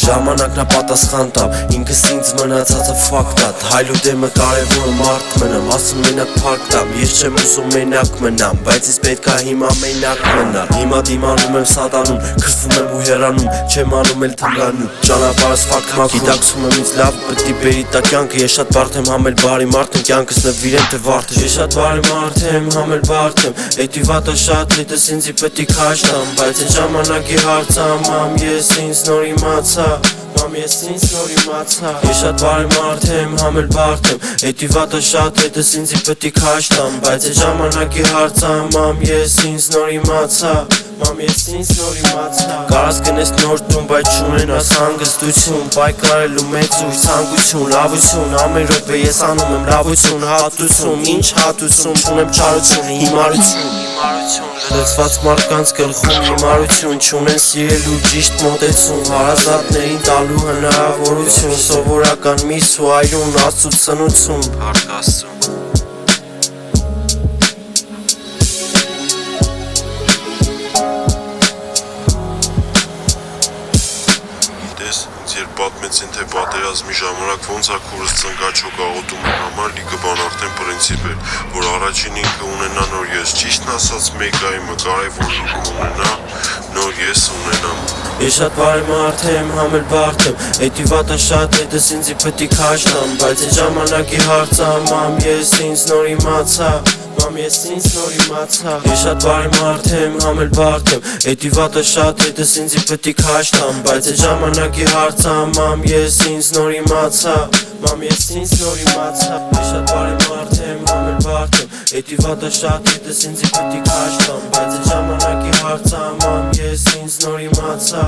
Ժամանակն է պատասխան տամ, ինքս ինձ մնացածը ֆակտ Հայլու դեմը կարևորը մարդ մնամ, ասում մենակ փառք տամ Ես չեմ ուզում մենակ մնամ, բայց ինձ պետք է հիմա մենակ մնալ Հիմա դիմանում եմ սատանում, քրվում եմ ու հեռանում Չեմ անում էլ թմրանում, ճանապարհս ֆակտ մաքրում Գիտակցում եմ ինձ լավ, պետք է բերի տա կյանքը Ես շատ բարդ եմ, համ էլ բարի մարդ եմ, կյանքս նվիրեմ թե վարդ Ես շատ բարի մարդ եմ, համ էլ բարդ եմ Էդի վատը շատ հետս ինձի պետք է քաշ տամ Բայց այդ ժամանակի հարցամ, մամ ես ինձ նոր իմացա Մամ ես ինձ նոր իմացա Ես շատ բարի մարդ եմ, համ էլ բարդ եմ Էդի վատը շատ հետս ինձի պետք է քաշ տամ Բայց այդ ժամանակի հարցամ, մամ ես ինձ նոր իմացա Մամ ես ինձ նոր իմացա Կարաս գնես նոր տուն, բայց չունենաս հանգստություն Պայքարելու մեծ ուրիշ ցանկություն, լավություն Ամեն րոպե ես անում եմ լավություն, հատուցում Ինչ հատուցում, չունեմ չարություն, հիմարություն Լծված մարդկանց գլխում հիմարություն Չունեն սիրելու ճիշտ մոտեցում Հարազատներին տալու հնարավորություն Սովորական միս ու այրուն, Աստծուց սնուցում Փառք Աստծուն Երբ պատմեցին, թե պատերազմի ժամանակ ոնց է քուրս ծնկաչոք աղոթումի համար լիքը բան արդեն պրինցիպ էր, որ առաջին ինքը ունենա նոր ես, ճիշտն ասած մեկայինը կարևոր ինքը ունենա, նոր ես ունենամ Ես շատ բարի մարդ եմ, համ էլ բարդ եմ Էդի վատը շատ հետս ինձի պետք է քաշ տամ Բայց այդ ժամանակի հարցամ, մամ ես ինձ նոր իմացա Մամ ես ինձ նոր իմացա Ես շատ բարի մարդ եմ, համ էլ բարդ եմ Էդի վատը շատ հետս ինձի պետք է քաշ տամ Բայց այդ ժամանակի հարցամ, մամ ես ինձ նոր իմացա Մամ ես ինձ նոր իմացա Ես շատ բարի մարդ եմ, համ էլ բարդ եմ Էդի վատը շատ հետս ինձի պետք է քաշ տամ Բայց այդ ժամանակի հարցամ, մամ ես ինձ նոր իմացա